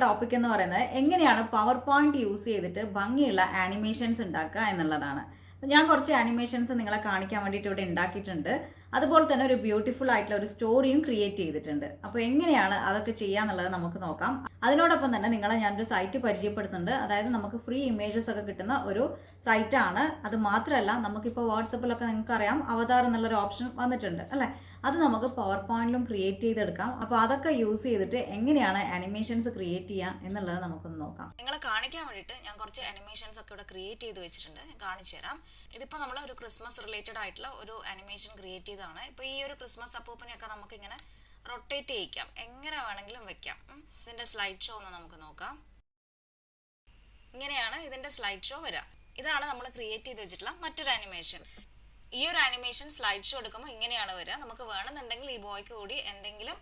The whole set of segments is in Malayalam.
ടോപ്പിക് എന്ന് പറയുന്നത് എങ്ങനെയാണ് പവർ പോയിന്റ് യൂസ് ചെയ്തിട്ട് ഭംഗിയുള്ള ആനിമേഷൻസ് ഉണ്ടാക്കുക എന്നുള്ളതാണ്. ഞാൻ കുറച്ച് ആനിമേഷൻസ് നിങ്ങളെ കാണിക്കാൻ വേണ്ടിയിട്ട് ഇവിടെ ഉണ്ടാക്കിയിട്ടുണ്ട്. അതുപോലെ തന്നെ ഒരു ബ്യൂട്ടിഫുൾ ആയിട്ടുള്ള ഒരു സ്റ്റോറിയും ക്രിയേറ്റ് ചെയ്തിട്ടുണ്ട്. അപ്പോൾ എങ്ങനെയാണ് അതൊക്കെ ചെയ്യാന്നുള്ളത് നമുക്ക് നോക്കാം. അതിനോടൊപ്പം തന്നെ നിങ്ങളെ ഞാനൊരു സൈറ്റ് പരിചയപ്പെടുത്തുന്നുണ്ട്. അതായത് നമുക്ക് ഫ്രീ ഇമേജസ് ഒക്കെ കിട്ടുന്ന ഒരു സൈറ്റാണ്. അത് മാത്രമല്ല നമുക്കിപ്പോൾ വാട്സപ്പിലൊക്കെ നിങ്ങൾക്കറിയാം അവതാർ എന്നുള്ളൊരു ഓപ്ഷൻ വന്നിട്ടുണ്ട് അല്ലേ. അത് നമുക്ക് പവർ പോയിന്റിലും ക്രിയേറ്റ് ചെയ്തെടുക്കാം. അപ്പോൾ അതൊക്കെ യൂസ് ചെയ്തിട്ട് എങ്ങനെയാണ് ആനിമേഷൻസ് ക്രിയേറ്റ് ചെയ്യുക എന്നുള്ളത് നമുക്കൊന്ന് നോക്കാം. നിങ്ങളെ കാണിക്കാൻ വേണ്ടിയിട്ട് ഞാൻ കുറച്ച് ആനിമേഷൻസ് ഒക്കെ ഇവിടെ ക്രിയേറ്റ് ചെയ്ത് വെച്ചിട്ടുണ്ട്. ഞാൻ കാണിച്ചു തരാം. ഇതിപ്പോൾ നമ്മൾ ഒരു ക്രിസ്മസ് റിലേറ്റഡ് ആയിട്ടുള്ള ഒരു ആനിമേഷൻ ക്രിയേറ്റ് ചെയ്തതാണ്. ഇപ്പോൾ ഈ ഒരു ക്രിസ്മസ് അപ്പൂപ്പനെയൊക്കെ നമുക്കിങ്ങനെ റൊട്ടേറ്റ് ചെയ്യിക്കാം, എങ്ങനെ വേണമെങ്കിലും വെക്കാം. ഇതിൻ്റെ സ്ലൈഡ് ഷോ ഒന്ന് നമുക്ക് നോക്കാം. ഇങ്ങനെയാണ് ഇതിൻ്റെ സ്ലൈഡ് ഷോ വരിക. ഇതാണ് നമ്മൾ ക്രിയേറ്റ് ചെയ്ത് വെച്ചിട്ടുള്ള മറ്റൊരു ആനിമേഷൻ. ഈ ഒരു ആനിമേഷൻ സ്ലൈഡ് ഷോ എടുക്കുമ്പോൾ ഇങ്ങനെയാണ് വരിക. നമുക്ക് വേണമെന്നുണ്ടെങ്കിൽ ഈ ബോയ്ക്ക് കൂടി എന്തെങ്കിലും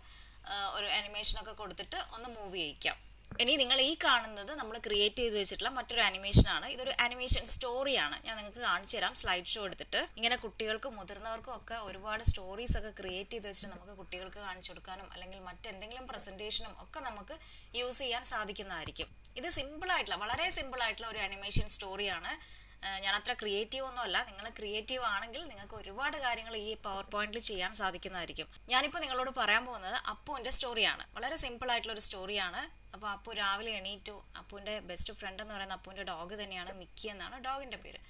ഒരു ആനിമേഷനൊക്കെ കൊടുത്തിട്ട് ഒന്ന് മൂവ് ചെയ്യിക്കാം. ഇനി നിങ്ങൾ ഈ കാണുന്നത് നമ്മൾ ക്രിയേറ്റ് ചെയ്ത് വെച്ചിട്ടുള്ള മറ്റൊരു ആനിമേഷനാണ്. ഇതൊരു ആനിമേഷൻ സ്റ്റോറിയാണ്. ഞാൻ നിങ്ങൾക്ക് കാണിച്ചു തരാം. സ്ലൈഡ് ഷോ എടുത്തിട്ട് ഇങ്ങനെ കുട്ടികൾക്കും മുതിർന്നവർക്കും ഒക്കെ ഒരുപാട് സ്റ്റോറീസ് ഒക്കെ ക്രിയേറ്റ് ചെയ്ത് വെച്ചിട്ട് നമുക്ക് കുട്ടികൾക്ക് കാണിച്ചു കൊടുക്കാനും അല്ലെങ്കിൽ മറ്റെന്തെങ്കിലും പ്രസൻറ്റേഷനും ഒക്കെ നമുക്ക് യൂസ് ചെയ്യാൻ സാധിക്കുന്നതായിരിക്കും. ഇത് സിമ്പിളായിട്ടുള്ള, വളരെ സിമ്പിളായിട്ടുള്ള ഒരു ആനിമേഷൻ സ്റ്റോറിയാണ്. ഞാൻ അത്ര ക്രിയേറ്റീവ് ഒന്നും അല്ല. നിങ്ങൾ ക്രിയേറ്റീവ് ആണെങ്കിൽ നിങ്ങൾക്ക് ഒരുപാട് കാര്യങ്ങൾ ഈ പവർ പോയിന്റിൽ ചെയ്യാൻ സാധിക്കുന്നതായിരിക്കും. ഞാനിപ്പോൾ നിങ്ങളോട് പറയാൻ പോകുന്നത് അപ്പുവിൻ്റെ സ്റ്റോറിയാണ്. വളരെ സിമ്പിൾ ആയിട്ടുള്ള ഒരു സ്റ്റോറിയാണ്. അപ്പോൾ അപ്പു രാവിലെ എണീറ്റു. അപ്പുവിൻ്റെ ബെസ്റ്റ് ഫ്രണ്ട് എന്ന് പറയുന്ന അപ്പുവിൻ്റെ ഡോഗ് തന്നെയാണ്, മിക്കി എന്നാണ് ഡോഗിൻ്റെ പേര്.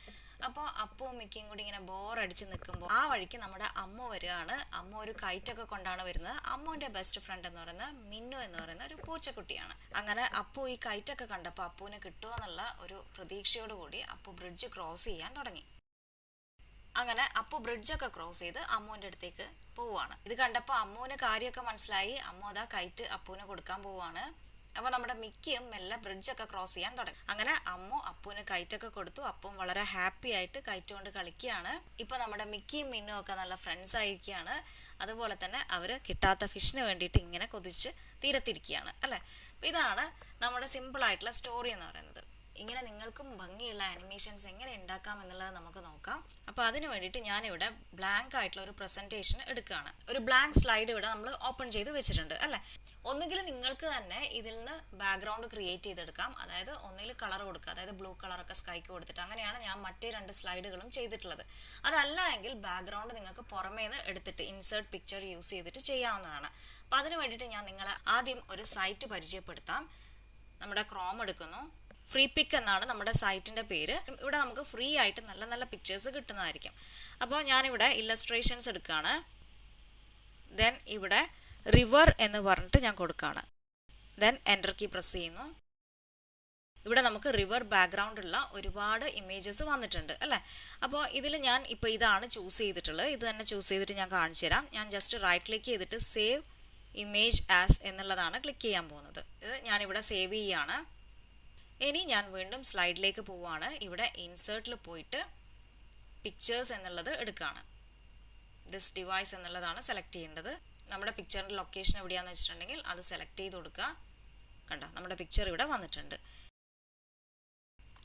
അപ്പോൾ അപ്പുവും മിക്കിയും കൂടി ഇങ്ങനെ ബോറടിച്ച് നിൽക്കുമ്പോൾ ആ വഴിക്ക് നമ്മുടെ അമ്മു വരികയാണ്. അമ്മ ഒരു കൈറ്റൊക്കെ കൊണ്ടാണ് വരുന്നത്. അമ്മുവിൻ്റെ ബെസ്റ്റ് ഫ്രണ്ട് എന്ന് പറയുന്നത് മിന്നു എന്ന് പറയുന്ന ഒരു പൂച്ചക്കുട്ടിയാണ്. അങ്ങനെ അപ്പു ഈ കൈറ്റൊക്കെ കണ്ടപ്പോൾ അപ്പുവിനെ കിട്ടുമോ എന്നുള്ള ഒരു പ്രതീക്ഷയോടുകൂടി അപ്പു ബ്രിഡ്ജ് ക്രോസ് ചെയ്യാൻ തുടങ്ങി. അങ്ങനെ അപ്പു ബ്രിഡ്ജൊക്കെ ക്രോസ് ചെയ്ത് അമ്മുവിൻ്റെ അടുത്തേക്ക് പോവുകയാണ്. ഇത് കണ്ടപ്പോൾ അമ്മുവിന് കാര്യമൊക്കെ മനസ്സിലായി. അമ്മു അതാ കൈറ്റ് അപ്പുവിന് കൊടുക്കാൻ പോവുകയാണ്. അപ്പോൾ നമ്മുടെ മിക്കിയും മെല്ലെ ബ്രിഡ്ജൊക്കെ ക്രോസ് ചെയ്യാൻ തുടങ്ങി. അങ്ങനെ അമ്മു അപ്പുവിന് കൈറ്റൊക്കെ കൊടുത്തു. അപ്പും വളരെ ഹാപ്പി ആയിട്ട് കൈറ്റ് കൊണ്ട് കളിക്കുകയാണ്. ഇപ്പോൾ നമ്മുടെ മിക്കിയും മിന്നും ഒക്കെ നല്ല ഫ്രണ്ട്സ് ആയിരിക്കുകയാണ്. അതുപോലെ തന്നെ അവർ കിട്ടാത്ത ഫിഷിന് വേണ്ടിയിട്ട് ഇങ്ങനെ കൊതിച്ച് തീരത്തിരിക്കുകയാണ് അല്ലേ. ഇതാണ് നമ്മുടെ സിമ്പിളായിട്ടുള്ള സ്റ്റോറി എന്ന് പറയുന്നത്. ഇങ്ങനെ നിങ്ങൾക്കും ഭംഗിയുള്ള ആനിമേഷൻസ് എങ്ങനെ ഉണ്ടാക്കാം എന്നുള്ളത് നമുക്ക് നോക്കാം. അപ്പോൾ അതിന് വേണ്ടിയിട്ട് ഞാനിവിടെ ബ്ലാങ്ക് ആയിട്ടുള്ള ഒരു പ്രസൻറ്റേഷൻ എടുക്കുകയാണ്. ഒരു ബ്ലാങ്ക് സ്ലൈഡ് ഇവിടെ നമ്മൾ ഓപ്പൺ ചെയ്ത് വെച്ചിട്ടുണ്ട് അല്ലേ. ഒന്നുകിൽ നിങ്ങൾക്ക് തന്നെ ഇതിൽ നിന്ന് ബാക്ക്ഗ്രൗണ്ട് ക്രിയേറ്റ് ചെയ്തെടുക്കാം. അതായത് ഒന്നിൽ കളർ കൊടുക്കുക, അതായത് ബ്ലൂ കളറൊക്കെ സ്കൈക്ക് കൊടുത്തിട്ട്. അങ്ങനെയാണ് ഞാൻ മറ്റേ 2 സ്ലൈഡുകളും ചെയ്തിട്ടുള്ളത്. അതല്ല എങ്കിൽ ബാക്ക്ഗ്രൗണ്ട് നിങ്ങൾക്ക് പുറമേ നിന്ന് എടുത്തിട്ട് ഇൻസേർട്ട് പിക്ചർ യൂസ് ചെയ്തിട്ട് ചെയ്യാവുന്നതാണ്. അപ്പോൾ അതിന് വേണ്ടിയിട്ട് ഞാൻ നിങ്ങളെ ആദ്യം ഒരു സൈറ്റ് പരിചയപ്പെടുത്താം. നമ്മുടെ ക്രോം എടുക്കുന്നു. ഫ്രീ പിക്ക് എന്നാണ് നമ്മുടെ സൈറ്റിൻ്റെ പേര്. ഇവിടെ നമുക്ക് ഫ്രീ ആയിട്ട് നല്ല നല്ല പിക്ചേഴ്സ് കിട്ടുന്നതായിരിക്കും. അപ്പോൾ ഞാനിവിടെ ഇല്ലസ്ട്രേഷൻസ് എടുക്കുകയാണ്. ദെൻ ഇവിടെ റിവർ എന്ന് പറഞ്ഞിട്ട് ഞാൻ കൊടുക്കുകയാണ്. ദെൻ എൻ്റർ കീ പ്രസ് ചെയ്യുന്നു. ഇവിടെ നമുക്ക് റിവർ ബാക്ക്ഗ്രൗണ്ട് ഉള്ള ഒരുപാട് ഇമേജസ് വന്നിട്ടുണ്ട് അല്ലേ. അപ്പോൾ ഇതിൽ ഞാൻ ഇപ്പോൾ ഇതാണ് ചൂസ് ചെയ്തിട്ടുള്ളത്. ഇത് തന്നെ ചൂസ് ചെയ്തിട്ട് ഞാൻ കാണിച്ചു തരാം. ഞാൻ ജസ്റ്റ് റൈറ്റ് ക്ലിക്ക് ചെയ്തിട്ട് സേവ് ഇമേജ് ആസ് എന്നുള്ളതാണ് ക്ലിക്ക് ചെയ്യാൻ പോകുന്നത്. ഇത് ഞാനിവിടെ സേവ് ചെയ്യുകയാണ്. ഇനി ഞാൻ വീണ്ടും സ്ലൈഡിലേക്ക് പോവുകയാണ്. ഇവിടെ ഇൻസേർട്ടിൽ പോയിട്ട് പിക്ചേഴ്സ് എന്നുള്ളത് എടുക്കുകയാണ്. ദിസ് ഡിവൈസ് എന്നുള്ളതാണ് സെലക്ട് ചെയ്യേണ്ടത്. നമ്മുടെ പിക്ചറിൻ്റെ ലൊക്കേഷൻ എവിടെയാണെന്ന് വെച്ചിട്ടുണ്ടെങ്കിൽ അത് സെലക്ട് ചെയ്ത് കൊടുക്കുക. കണ്ടോ, നമ്മുടെ പിക്ചർ ഇവിടെ വന്നിട്ടുണ്ട്.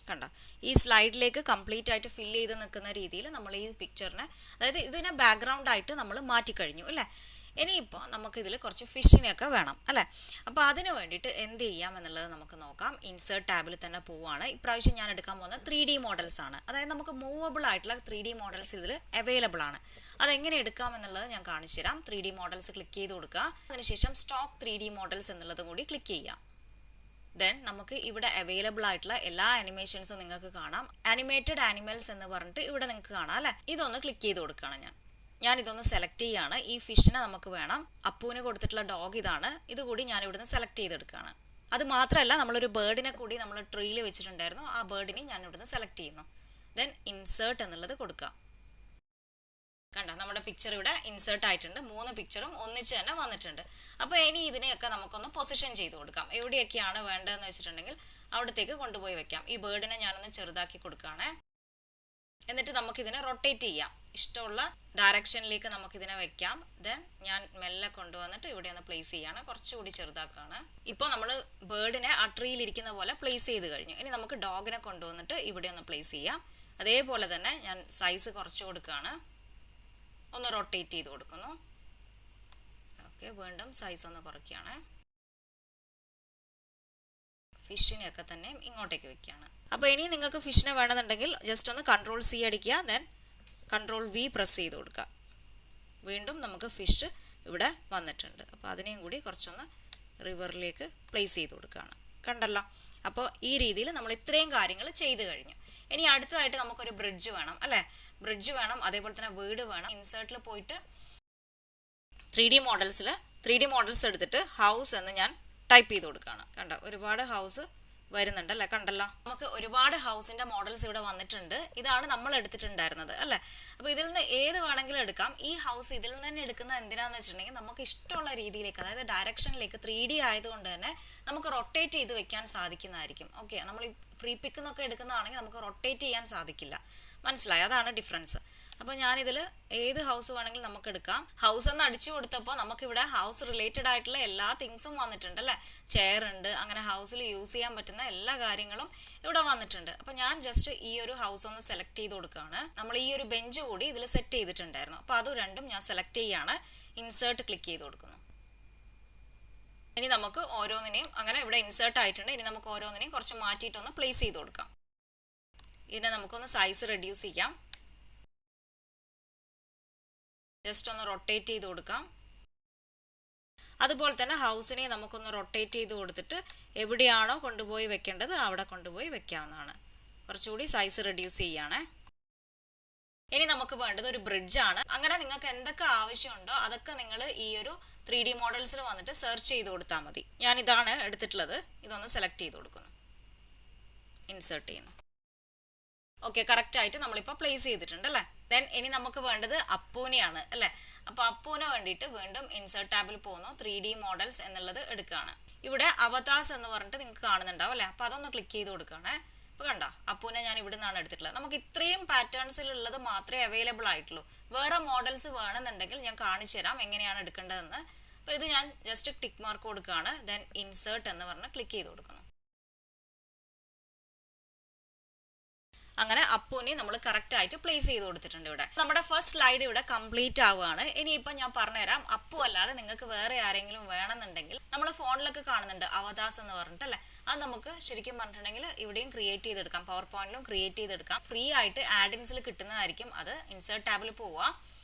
കണ്ടോ, ഈ സ്ലൈഡിലേക്ക് കംപ്ലീറ്റ് ആയിട്ട് ഫില്ല് ചെയ്ത് നിൽക്കുന്ന രീതിയിൽ നമ്മൾ ഈ പിക്ചറിനെ, അതായത് ഇതിനെ ബാക്ക്ഗ്രൗണ്ട് ആയിട്ട് നമ്മൾ മാറ്റിക്കഴിഞ്ഞു അല്ലേ. ഇനിയിപ്പോൾ നമുക്കിതിൽ കുറച്ച് ഫിഷിനെയൊക്കെ വേണം അല്ലേ. അപ്പോൾ അതിന് വേണ്ടിയിട്ട് എന്ത് ചെയ്യാം എന്നുള്ളത് നമുക്ക് നോക്കാം. ഇൻസേർട്ട് ടാബിൽ തന്നെ പോവുകയാണ്. ഇപ്രാവശ്യം ഞാൻ എടുക്കാൻ പോകുന്നത് 3D മോഡൽസ് ആണ്. അതായത് നമുക്ക് മൂവബിൾ ആയിട്ടുള്ള 3D മോഡൽസ് ഇതിൽ അവൈലബിൾ ആണ്. അതെങ്ങനെ എടുക്കാം എന്നുള്ളത് ഞാൻ കാണിച്ചു തരാം. 3D മോഡൽസ് ക്ലിക്ക് ചെയ്ത് കൊടുക്കുക. അതിനുശേഷം സ്റ്റോക്ക് 3D മോഡൽസ് എന്നുള്ളത് കൂടി ക്ലിക്ക് ചെയ്യാം. ദെൻ നമുക്ക് ഇവിടെ അവൈലബിൾ ആയിട്ടുള്ള എല്ലാ ആനിമേഷൻസും നിങ്ങൾക്ക് കാണാം. ആനിമേറ്റഡ് ആനിമൽസ് എന്ന് പറഞ്ഞിട്ട് ഇവിടെ നിങ്ങൾക്ക് കാണാം അല്ലേ. ഇതൊന്ന് ക്ലിക്ക് ചെയ്ത് കൊടുക്കുകയാണ്. ഞാനിതൊന്ന് സെലക്ട് ചെയ്യുകയാണ്. ഈ ഫിഷിനെ നമുക്ക് വേണം. അപ്പുവിന് കൊടുത്തിട്ടുള്ള ഡോഗ് ഇതാണ്. ഇതുകൂടി ഞാൻ ഇവിടുന്ന് സെലക്ട് ചെയ്തെടുക്കുകയാണ്. അത് മാത്രമല്ല, നമ്മളൊരു ബേർഡിനെ കൂടി നമ്മൾ ട്രീയിൽ വെച്ചിട്ടുണ്ടായിരുന്നു. ആ ബേർഡിനെ ഞാൻ ഇവിടുന്ന് സെലക്ട് ചെയ്യുന്നു. ദെൻ ഇൻസേർട്ട് എന്നുള്ളത് കൊടുക്കുക. കണ്ടോ, നമ്മുടെ പിക്ചർ ഇവിടെ ഇൻസേർട്ട് ആയിട്ടുണ്ട്. 3 പിക്ചറും ഒന്നിച്ച് തന്നെ വന്നിട്ടുണ്ട്. അപ്പോൾ ഇനി ഇതിനെയൊക്കെ നമുക്കൊന്ന് പൊസിഷൻ ചെയ്ത് കൊടുക്കാം. എവിടെയൊക്കെയാണ് വേണ്ടതെന്ന് വെച്ചിട്ടുണ്ടെങ്കിൽ അവിടത്തേക്ക് കൊണ്ടുപോയി വെക്കാം. ഈ ബേർഡിനെ ഞാനൊന്ന് ചെറുതാക്കി കൊടുക്കുകയാണ്. എന്നിട്ട് നമുക്കിതിനെ റൊട്ടേറ്റ് ചെയ്യാം. ഇഷ്ടമുള്ള ഡയറക്ഷനിലേക്ക് നമുക്കിതിനെ വെക്കാം. ദെൻ ഞാൻ മെല്ലെ കൊണ്ടുവന്നിട്ട് ഇവിടെ ഒന്ന് പ്ലേസ് ചെയ്യാണ്. കുറച്ചുകൂടി ചെറുതാക്കാണ്. ഇപ്പോൾ നമ്മൾ ബേർഡിനെ ആ ട്രീയിലിരിക്കുന്ന പോലെ പ്ലേസ് ചെയ്ത് കഴിഞ്ഞു. ഇനി നമുക്ക് ഡോഗിനെ കൊണ്ടുവന്നിട്ട് ഇവിടെ ഒന്ന് പ്ലേസ് ചെയ്യാം. അതേപോലെ തന്നെ ഞാൻ സൈസ് കുറച്ച് കൊടുക്കുകയാണ്. ഒന്ന് റൊട്ടേറ്റ് ചെയ്ത് കൊടുക്കുന്നു. ഓക്കെ, വീണ്ടും സൈസ് ഒന്ന് കുറയ്ക്കുകയാണ്. ഫിഷിനെയൊക്കെ തന്നെ ഇങ്ങോട്ടേക്ക് വെക്കുകയാണ്. അപ്പോൾ ഇനി നിങ്ങൾക്ക് ഫിഷിനെ വേണമെന്നുണ്ടെങ്കിൽ ജസ്റ്റ് ഒന്ന് കൺട്രോൾ സി അടിക്കുക, ദെൻ കൺട്രോൾ വി പ്രസ് ചെയ്ത് കൊടുക്കുക. വീണ്ടും നമുക്ക് ഫിഷ് ഇവിടെ വന്നിട്ടുണ്ട്. അപ്പോൾ അതിനെയും കൂടി കുറച്ചൊന്ന് റിവറിലേക്ക് പ്ലേസ് ചെയ്ത് കൊടുക്കുകയാണ്. കണ്ടല്ലോ. അപ്പോൾ ഈ രീതിയിൽ നമ്മൾ ഇത്രയും കാര്യങ്ങൾ ചെയ്ത് കഴിഞ്ഞു. ഇനി അടുത്തതായിട്ട് നമുക്കൊരു ബ്രിഡ്ജ് വേണം അല്ലേ? ബ്രിഡ്ജ് വേണം, അതേപോലെ തന്നെ വീട് വേണം. ഇൻസേർട്ടിൽ പോയിട്ട് 3D മോഡൽസ് എടുത്തിട്ട് ഹൗസ് എന്ന് ഞാൻ ടൈപ്പ് ചെയ്ത് കൊടുക്കുകയാണ്. കണ്ടോ, ഒരുപാട് ഹൗസ് വരുന്നുണ്ട് അല്ലേ? കണ്ടല്ലോ, നമുക്ക് ഒരുപാട് ഹൗസിന്റെ മോഡൽസ് ഇവിടെ വന്നിട്ടുണ്ട്. ഇതാണ് നമ്മൾ എടുത്തിട്ടുണ്ടായിരുന്നത് അല്ലേ? അപ്പോൾ ഇതിൽ നിന്ന് ഏത് വേണമെങ്കിലും എടുക്കാം. ഈ ഹൗസ് ഇതിൽ നിന്ന് തന്നെ എടുക്കുന്നത് എന്തിനാന്ന് വെച്ചിട്ടുണ്ടെങ്കിൽ നമുക്ക് ഇഷ്ടമുള്ള രീതിയിലേക്ക്, അതായത് ഡയറക്ഷനിലേക്ക് 3D ആയതുകൊണ്ട് തന്നെ നമുക്ക് റൊട്ടേറ്റ് ചെയ്ത് വെക്കാൻ സാധിക്കുന്നതായിരിക്കും. ഓക്കെ, നമ്മൾ ഈ ഫ്രീ പിക്ക് എന്നൊക്കെ എടുക്കുന്നതാണെങ്കിൽ നമുക്ക് റൊട്ടേറ്റ് ചെയ്യാൻ സാധിക്കില്ല. മനസ്സിലായി? അതാണ് ഡിഫറൻസ്. അപ്പോൾ ഞാനിതിൽ ഏത് ഹൗസ് വേണമെങ്കിലും നമുക്ക് എടുക്കാം. ഹൗസ് എന്ന് അടിച്ചു കൊടുത്തപ്പോൾ നമുക്കിവിടെ ഹൗസ് റിലേറ്റഡ് ആയിട്ടുള്ള എല്ലാ തിങ്സും വന്നിട്ടുണ്ട് അല്ലേ? ചെയർ ഉണ്ട്, അങ്ങനെ ഹൗസിൽ യൂസ് ചെയ്യാൻ പറ്റുന്ന എല്ലാ കാര്യങ്ങളും ഇവിടെ വന്നിട്ടുണ്ട്. അപ്പോൾ ഞാൻ ജസ്റ്റ് ഈ ഒരു ഹൗസ് ഒന്ന് സെലക്ട് ചെയ്ത് കൊടുക്കുകയാണ്. നമ്മൾ ഈ ഒരു ബെഞ്ച് കൂടി ഇതിൽ സെറ്റ് ചെയ്തിട്ടുണ്ടായിരുന്നു. അപ്പോൾ അത് രണ്ടും ഞാൻ സെലക്ട് ചെയ്യാണ്, ഇൻസേർട്ട് ക്ലിക്ക് ചെയ്ത് കൊടുക്കുന്നു. ഇനി നമുക്ക് ഓരോന്നിനെയും, അങ്ങനെ ഇവിടെ ഇൻസേർട്ട് ആയിട്ടുണ്ട്. ഇനി നമുക്ക് ഓരോന്നിനെയും കുറച്ച് മാറ്റിയിട്ടൊന്ന് പ്ലേസ് ചെയ്ത് കൊടുക്കാം. ഇതിനെ നമുക്കൊന്ന് സൈസ് റെഡ്യൂസ് ചെയ്യാം. ജസ്റ്റ് ഒന്ന് റൊട്ടേറ്റ് ചെയ്ത് കൊടുക്കാം. അതുപോലെ തന്നെ ഹൗസിനെ നമുക്കൊന്ന് റൊട്ടേറ്റ് ചെയ്ത് കൊടുത്തിട്ട് എവിടെയാണോ കൊണ്ടുപോയി വെക്കേണ്ടത് അവിടെ കൊണ്ടുപോയി വെക്കാവുന്നതാണ്. കുറച്ചുകൂടി സൈസ് റെഡ്യൂസ് ചെയ്യാണ്. ഇനി നമുക്ക് വേണ്ടത് ഒരു ബ്രിഡ്ജാണ്. അങ്ങനെ നിങ്ങൾക്ക് എന്തൊക്കെ ആവശ്യമുണ്ടോ അതൊക്കെ നിങ്ങൾ ഈ ഒരു 3D മോഡൽസിൽ വന്നിട്ട് സെർച്ച് ചെയ്ത് കൊടുത്താൽ മതി. ഞാൻ ഇതാണ് എടുത്തിട്ടുള്ളത്. ഇതൊന്ന് സെലക്ട് ചെയ്ത് കൊടുക്കുന്നു, ഇൻസേർട്ട് ചെയ്യുന്നു. ഓക്കെ, കറക്റ്റായിട്ട് നമ്മളിപ്പോൾ പ്ലേസ് ചെയ്തിട്ടുണ്ട് അല്ലേ? ദെൻ ഇനി നമുക്ക് വേണ്ടത് അപ്പൂനെയാണ് അല്ലേ? അപ്പോൾ അപ്പൂന് വേണ്ടിയിട്ട് വീണ്ടും ഇൻസേർട്ട് ടാബിൽ പോകുന്നു, 3D മോഡൽസ് എന്നുള്ളത് എടുക്കുകയാണ്. ഇവിടെ അവതാസ് എന്ന് പറഞ്ഞിട്ട് നിങ്ങൾക്ക് കാണുന്നുണ്ടാവും അല്ലേ? അപ്പോൾ അതൊന്ന് ക്ലിക്ക് ചെയ്ത് കൊടുക്കുകയാണ്. ഇപ്പോൾ കണ്ടോ, അപ്പൂനെ ഞാൻ ഇവിടെ നിന്നാണ് എടുത്തിട്ടുള്ളത്. നമുക്ക് ഇത്രയും പാറ്റേൺസിലുള്ളത് മാത്രമേ അവൈലബിൾ ആയിട്ടുള്ളൂ. വേറെ മോഡൽസ് വേണമെന്നുണ്ടെങ്കിൽ ഞാൻ കാണിച്ചു തരാം എങ്ങനെയാണ് എടുക്കേണ്ടതെന്ന്. അപ്പോൾ ഇത് ഞാൻ ജസ്റ്റ് ടിക്ക് മാർക്ക് കൊടുക്കുകയാണ്. ദെൻ ഇൻസേർട്ട് എന്ന് പറഞ്ഞ് ക്ലിക്ക് ചെയ്ത് കൊടുക്കുന്നു. അങ്ങനെ അപ്പൂനെ നമ്മൾ കറക്റ്റ് ആയിട്ട് പ്ലേസ് ചെയ്ത് കൊടുത്തിട്ടുണ്ട്. ഇവിടെ നമ്മുടെ ഫസ്റ്റ് സ്ലൈഡ് ഇവിടെ കംപ്ലീറ്റ് ആവുകയാണ്. ഇനിയിപ്പോൾ ഞാൻ പറഞ്ഞുതരാം, അപ്പു അല്ലാതെ നിങ്ങൾക്ക് വേറെ ആരെങ്കിലും വേണമെന്നുണ്ടെങ്കിൽ നമ്മൾ ഫോണിലൊക്കെ കാണുന്നുണ്ട് അവതാസ് എന്ന് പറഞ്ഞിട്ട് അല്ലേ? അത് നമുക്ക് ശരിക്കും പറഞ്ഞിട്ടുണ്ടെങ്കിൽ ഇവിടെയും ക്രിയേറ്റ് ചെയ്തെടുക്കാം, പവർ പോയിന്റിലും ക്രിയേറ്റ് ചെയ്തെടുക്കാം. ഫ്രീ ആയിട്ട് ആഡിൻസിൽ കിട്ടുന്നതായിരിക്കും. അത് ഇൻസേർട്ട് ടാബിൽ പോവുക,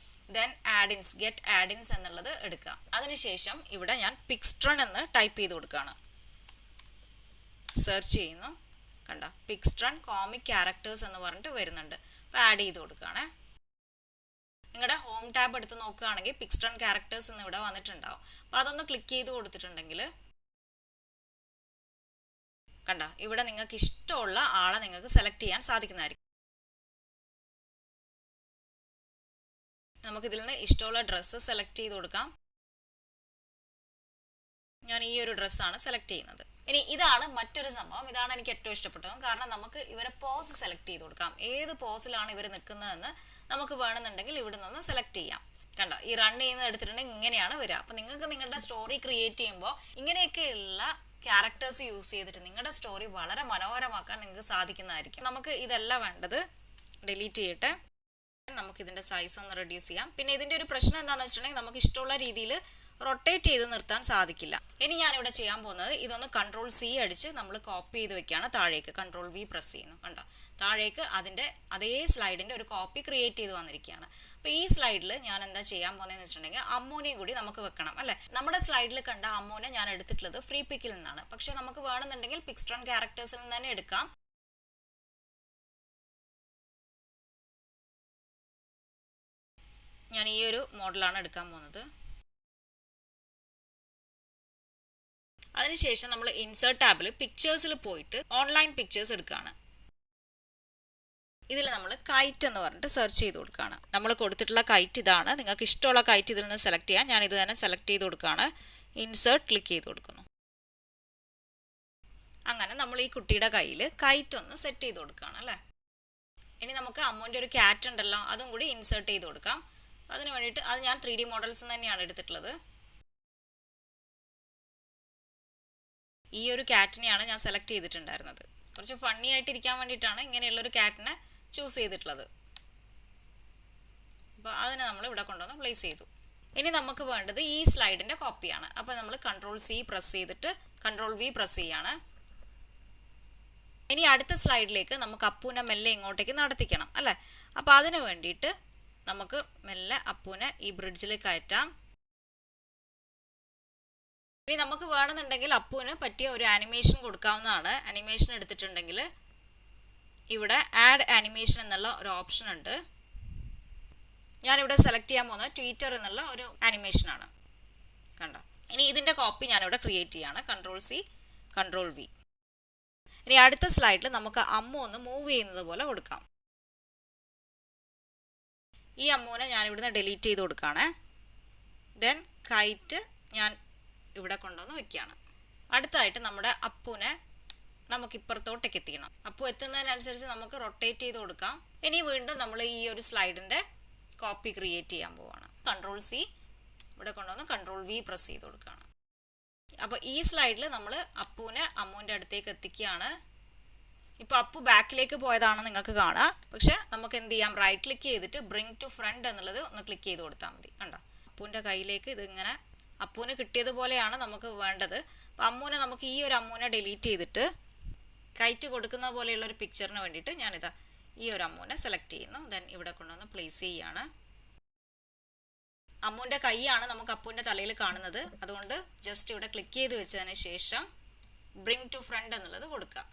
ദെൻ ആഡിൻസ്, ഗെറ്റ് ആഡിൻസ് എന്നുള്ളത് എടുക്കുക. അതിനുശേഷം ഇവിടെ ഞാൻ പിക്സ്ട്രൺ എന്ന് ടൈപ്പ് ചെയ്ത് കൊടുക്കുകയാണ്. സെർച്ച് ചെയ്യുന്നു, കണ്ട പിക്സ്ട്രൺ കോമിക് ക്യാരക്ടേഴ്സ് എന്ന് പറഞ്ഞിട്ട് വരുന്നുണ്ട്. അപ്പോൾ ആഡ് ചെയ്ത് കൊടുക്കുകയാണ്. നിങ്ങളുടെ ഹോം ടാബ് എടുത്ത് നോക്കുകയാണെങ്കിൽ പിക്സ്ട്രൺ ക്യാരക്ടേഴ്സ് എന്ന് ഇവിടെ വന്നിട്ടുണ്ടാവും. അപ്പോൾ അതൊന്ന് ക്ലിക്ക് ചെയ്ത് കൊടുത്തിട്ടുണ്ടെങ്കിൽ കണ്ട ഇവിടെ നിങ്ങൾക്ക് ഇഷ്ടമുള്ള ആളെ നിങ്ങൾക്ക് സെലക്ട് ചെയ്യാൻ സാധിക്കുന്നതായിരിക്കും. നമുക്കിതിൽ നിന്ന് ഇഷ്ടമുള്ള ഡ്രസ്സ് സെലക്ട് ചെയ്ത് കൊടുക്കാം. ഞാൻ ഈ ഒരു ഡ്രസ്സാണ് സെലക്ട് ചെയ്യുന്നത്. ഇനി ഇതാണ് മറ്റൊരു സംഭവം. ഇതാണ് എനിക്ക് ഏറ്റവും ഇഷ്ടപ്പെട്ടത്. കാരണം നമുക്ക് ഇവരെ പോസ് സെലക്ട് ചെയ്ത് കൊടുക്കാം. ഏത് പോസിലാണ് ഇവർ നിൽക്കുന്നതെന്ന് നമുക്ക് വേണമെന്നുണ്ടെങ്കിൽ ഇവിടെ നിന്ന് സെലക്ട് ചെയ്യാം. കണ്ടോ, ഈ റൺ ചെയ്യുന്നത് എടുത്തിട്ടുണ്ടെങ്കിൽ ഇങ്ങനെയാണ് വരിക. അപ്പം നിങ്ങൾക്ക് നിങ്ങളുടെ സ്റ്റോറി ക്രിയേറ്റ് ചെയ്യുമ്പോൾ ഇങ്ങനെയൊക്കെയുള്ള ക്യാരക്ടേഴ്സ് യൂസ് ചെയ്തിട്ട് നിങ്ങളുടെ സ്റ്റോറി വളരെ മനോഹരമാക്കാൻ നിങ്ങൾക്ക് സാധിക്കുന്നതായിരിക്കും. നമുക്ക് ഇതല്ല വേണ്ടത്, ഡിലീറ്റ് ചെയ്യട്ടെ. നമുക്കിതിൻ്റെ സൈസ് ഒന്ന് റെഡ്യൂസ് ചെയ്യാം. പിന്നെ ഇതിൻ്റെ ഒരു പ്രശ്നം എന്താണെന്ന് വെച്ചിട്ടുണ്ടെങ്കിൽ നമുക്ക് ഇഷ്ടമുള്ള രീതിയിൽ റൊട്ടേറ്റ് ചെയ്ത് നിർത്താൻ സാധിക്കില്ല. ഇനി ഞാനിവിടെ ചെയ്യാൻ പോകുന്നത് ഇതൊന്ന് കൺട്രോൾ സി അടിച്ച് നമ്മൾ കോപ്പി ചെയ്ത് വെക്കുകയാണ് താഴേക്ക്. കൺട്രോൾ വി പ്രസ് ചെയ്യുന്നു, കണ്ടോ താഴേക്ക് അതിൻ്റെ അതേ സ്ലൈഡിൻ്റെ ഒരു കോപ്പി ക്രിയേറ്റ് ചെയ്ത് വന്നിരിക്കുകയാണ്. അപ്പോൾ ഈ സ്ലൈഡിൽ ഞാൻ എന്താ ചെയ്യാൻ പോകുന്നതെന്ന് വെച്ചിട്ടുണ്ടെങ്കിൽ അമ്മൂനെയും കൂടി നമുക്ക് വെക്കണം അല്ലേ? നമ്മുടെ സ്ലൈഡിൽ കണ്ട അമ്മൂനെ ഞാൻ എടുത്തിട്ടുള്ളത് ഫ്രീ പിക്കിൽ നിന്നാണ്. പക്ഷെ നമുക്ക് വേണമെന്നുണ്ടെങ്കിൽ പിക്സ്ട്രൺ ക്യാരക്ടേഴ്സിൽ നിന്ന് തന്നെ എടുക്കാം. ഞാൻ ഈ ഒരു മോഡലാണ് എടുക്കാൻ പോകുന്നത്. അതിനുശേഷം നമ്മൾ ഇൻസേർട്ട് ടാബിൽ പിക്ചേഴ്സിൽ പോയിട്ട് ഓൺലൈൻ പിക്ചേഴ്സ് എടുക്കുകയാണ്. ഇതിൽ നമ്മൾ കൈറ്റ് എന്ന് പറഞ്ഞിട്ട് സെർച്ച് ചെയ്ത് കൊടുക്കുകയാണ്. നമ്മൾ കൊടുത്തിട്ടുള്ള കൈറ്റ് ഇതാണ്. നിങ്ങൾക്ക് ഇഷ്ടമുള്ള കൈറ്റ് ഇതിൽ നിന്ന് സെലക്ട് ചെയ്യാം. ഞാൻ ഇത് തന്നെ സെലക്ട് ചെയ്ത് കൊടുക്കുകയാണ്. ഇൻസേർട്ട് ക്ലിക്ക് ചെയ്ത് കൊടുക്കുന്നു. അങ്ങനെ നമ്മൾ ഈ കുട്ടിയുടെ കയ്യിൽ കൈറ്റ് ഒന്ന് സെറ്റ് ചെയ്ത് കൊടുക്കുകയാണ് അല്ലേ? ഇനി നമുക്ക് അമ്മൂൻ്റെ ഒരു ക്യാറ്റ് ഉണ്ടല്ലോ, അതും കൂടി ഇൻസേർട്ട് ചെയ്ത് കൊടുക്കാം. അതിന് വേണ്ടിയിട്ട് അത് ഞാൻ 3D മോഡൽസ് തന്നെയാണ് എടുത്തിട്ടുള്ളത്. ഈ ഒരു ക്യാറ്റിനെയാണ് ഞാൻ സെലക്ട് ചെയ്തിട്ടുണ്ടായിരുന്നത്. കുറച്ച് ഫണ്ണി ആയിട്ടിരിക്കാൻ വേണ്ടിയിട്ടാണ് ഇങ്ങനെയുള്ളൊരു ക്യാറ്റിനെ ചൂസ് ചെയ്തിട്ടുള്ളത്. അപ്പോൾ അതിനെ നമ്മൾ ഇവിടെ കൊണ്ടുവന്ന് പ്ലേസ് ചെയ്തു. ഇനി നമുക്ക് വേണ്ടത് ഈ സ്ലൈഡിൻ്റെ കോപ്പിയാണ്. അപ്പോൾ നമ്മൾ കൺട്രോൾ സി പ്രസ് ചെയ്തിട്ട് കൺട്രോൾ വി പ്രസ് ചെയ്യാണ്. ഇനി അടുത്ത സ്ലൈഡിലേക്ക് നമുക്ക് അപ്പൂനെ മെല്ലെ ഇങ്ങോട്ടേക്ക് നടത്തിക്കണം അല്ലേ. അപ്പോൾ അതിന് വേണ്ടിയിട്ട് നമുക്ക് മെല്ലെ അപ്പൂനെ ഈ ബ്രിഡ്ജിൽ കയറ്റാം. ഇനി നമുക്ക് വേണമെന്നുണ്ടെങ്കിൽ അപ്പൂന് പറ്റിയ ഒരു ആനിമേഷൻ കൊടുക്കാവുന്നതാണ്. ആനിമേഷൻ എടുത്തിട്ടുണ്ടെങ്കിൽ ഇവിടെ ആഡ് ആനിമേഷൻ എന്നുള്ള ഒരു ഓപ്ഷൻ ഉണ്ട്. ഞാനിവിടെ സെലക്ട് ചെയ്യാൻ പോകുന്നത് ട്വിറ്റർ എന്നുള്ള ഒരു ആനിമേഷനാണ്. കണ്ടോ. ഇനി ഇതിൻ്റെ കോപ്പി ഞാനിവിടെ ക്രിയേറ്റ് ചെയ്യാണ്. Ctrl+C Ctrl+V. ഇനി അടുത്ത സ്ലൈഡിൽ നമുക്ക് അമ്മു ഒന്ന് മൂവ് ചെയ്യുന്നത് പോലെ കൊടുക്കാം. ഈ അമ്മുവിനെ ഞാൻ ഇവിടുന്ന് ഡിലീറ്റ് ചെയ്ത് കൊടുക്കുകയാണ്. ദെൻ കൈറ്റ് ഞാൻ ഇവിടെ കൊണ്ടുവന്ന് വെക്കുകയാണ്. അടുത്തായിട്ട് നമ്മുടെ അപ്പുവിനെ നമുക്ക് ഇപ്പുറത്തോട്ടേക്ക് എത്തിക്കണം. അപ്പു എത്തുന്നതിനനുസരിച്ച് നമുക്ക് റൊട്ടേറ്റ് ചെയ്ത് കൊടുക്കാം. ഇനി വീണ്ടും നമ്മൾ ഈ ഒരു സ്ലൈഡിൻ്റെ കോപ്പി ക്രിയേറ്റ് ചെയ്യാൻ പോവാണ്. Ctrl+C ഇവിടെ കൊണ്ടുവന്ന് Ctrl+V പ്രസ് ചെയ്ത് കൊടുക്കുകയാണ്. അപ്പോൾ ഈ സ്ലൈഡിൽ നമ്മൾ അപ്പുവിനെ അമ്മുവിൻ്റെ അടുത്തേക്ക് എത്തിക്കുകയാണ്. ഇപ്പോൾ അപ്പു ബാക്കിലേക്ക് പോയതാണെന്ന് നിങ്ങൾക്ക് കാണാം. പക്ഷെ നമുക്ക് എന്ത് ചെയ്യാം, റൈറ്റ് ക്ലിക്ക് ചെയ്തിട്ട് ബ്രിങ് ടു ഫ്രണ്ട് എന്നുള്ളത് ഒന്ന് ക്ലിക്ക് ചെയ്ത് കൊടുത്താൽ മതി. കണ്ടോ, അപ്പുവിൻ്റെ കയ്യിലേക്ക് ഇതിങ്ങനെ അപ്പുവിന് കിട്ടിയതുപോലെയാണ് നമുക്ക് വേണ്ടത്. അപ്പോൾ അമ്മുവിനെ നമുക്ക് ഈ ഒരു അമ്മുവിനെ ഡിലീറ്റ് ചെയ്തിട്ട് കൈറ്റ് കൊടുക്കുന്ന പോലെയുള്ള ഒരു പിക്ചറിന് വേണ്ടിയിട്ട് ഞാനിതാ ഈ ഒരു അമ്മുവിനെ സെലക്ട് ചെയ്യുന്നു. ദെൻ ഇവിടെ കൊണ്ടുവന്ന് പ്ലേസ് ചെയ്യുകയാണ്. അമ്മുവിൻ്റെ കൈയാണ് നമുക്ക് അപ്പുവിൻ്റെ തലയിൽ കാണുന്നത്. അതുകൊണ്ട് ജസ്റ്റ് ഇവിടെ ക്ലിക്ക് ചെയ്ത് വെച്ചതിന് ശേഷം ബ്രിങ് ടു ഫ്രണ്ട് എന്നുള്ളത് കൊടുക്കുക.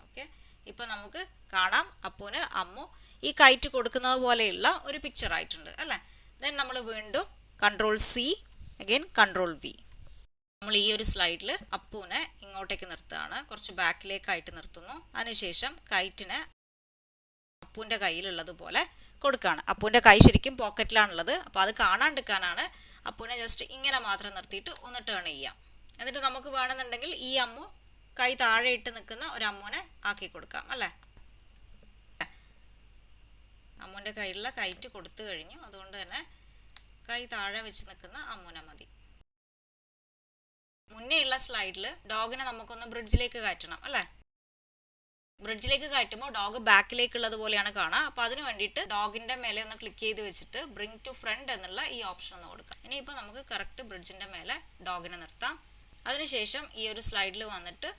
ഓക്കെ, ഇപ്പോൾ നമുക്ക് കാണാം അപ്പുവിന് അമ്മു ഈ കൈറ്റ് കൊടുക്കുന്നത് പോലെയുള്ള ഒരു പിക്ചർ ആയിട്ടുണ്ട് അല്ലേ. ദെൻ നമ്മൾ വീണ്ടും Ctrl+C അഗൈൻ Ctrl+V. നമ്മൾ ഈ ഒരു സ്ലൈഡിൽ അപ്പുവിനെ ഇങ്ങോട്ടേക്ക് നിർത്തുകയാണ്. കുറച്ച് ബാക്കിലേക്കായിട്ട് നിർത്തുന്നു. അതിനുശേഷം കൈറ്റിനെ അപ്പുവിൻ്റെ കയ്യിലുള്ളതുപോലെ കൊടുക്കുകയാണ്. അപ്പുവിൻ്റെ കൈ ശരിക്കും പോക്കറ്റിലാണുള്ളത്. അപ്പോൾ അത് കാണാണ്ടിരിക്കാനാണ് അപ്പുവിനെ ജസ്റ്റ് ഇങ്ങനെ മാത്രം നിർത്തിയിട്ട് ഒന്ന് ടേൺ ചെയ്യാം. എന്നിട്ട് നമുക്ക് വേണമെന്നുണ്ടെങ്കിൽ ഈ അമ്മു കൈ താഴെ ഇട്ട് നിൽക്കുന്ന ഒരു അമ്മുവിനെ ആക്കി കൊടുക്കാം അല്ലേ. അമ്മുവിൻ്റെ കയ്യിലുള്ള കൈറ്റ് കൊടുത്തു കഴിഞ്ഞു. അതുകൊണ്ട് തന്നെ കൈ താഴെ വെച്ച് നിൽക്കുന്ന അമ്മുവിനെ മതി. മുന്നേ ഉള്ള സ്ലൈഡിൽ ഡോഗിനെ നമുക്കൊന്ന് ബ്രിഡ്ജിലേക്ക് കയറ്റണം അല്ലേ. ബ്രിഡ്ജിലേക്ക് കയറ്റുമ്പോൾ ഡോഗ് ബാക്കിലേക്കുള്ളത് പോലെയാണ് കാണുക. അപ്പോൾ അതിന് വേണ്ടിയിട്ട് ഡോഗിൻ്റെ മേലെ ഒന്ന് ക്ലിക്ക് ചെയ്ത് വെച്ചിട്ട് ബ്രിങ് ടു ഫ്രണ്ട് എന്നുള്ള ഈ ഓപ്ഷൻ ഒന്ന് കൊടുക്കാം. ഇനിയിപ്പോൾ നമുക്ക് കറക്റ്റ് ബ്രിഡ്ജിൻ്റെ മേലെ ഡോഗിനെ നിർത്താം. അതിനുശേഷം ഈ ഒരു സ്ലൈഡിൽ വന്നിട്ട്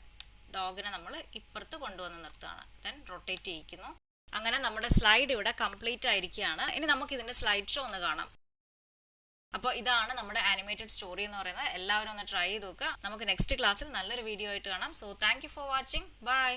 ഡോഗിനെ നമ്മൾ ഇപ്പുറത്ത് കൊണ്ടുവന്ന് നിർത്തുകയാണ്. ദെൻ റൊട്ടേറ്റ് ചെയ്യിക്കുന്നു. അങ്ങനെ നമ്മുടെ സ്ലൈഡ് ഇവിടെ കംപ്ലീറ്റ് ആയിരിക്കുകയാണ്. ഇനി നമുക്ക് ഇതിൻ്റെ സ്ലൈഡ് ഷോ ഒന്ന് കാണാം. അപ്പോൾ ഇതാണ് നമ്മുടെ ആനിമേറ്റഡ് സ്റ്റോറി എന്ന് പറയുന്നത്. എല്ലാവരും ഒന്ന് ട്രൈ ചെയ്ത് നോക്കുക. നമുക്ക് നെക്സ്റ്റ് ക്ലാസ്സിൽ നല്ലൊരു വീഡിയോ ആയിട്ട് കാണാം. So thank you for watching. By.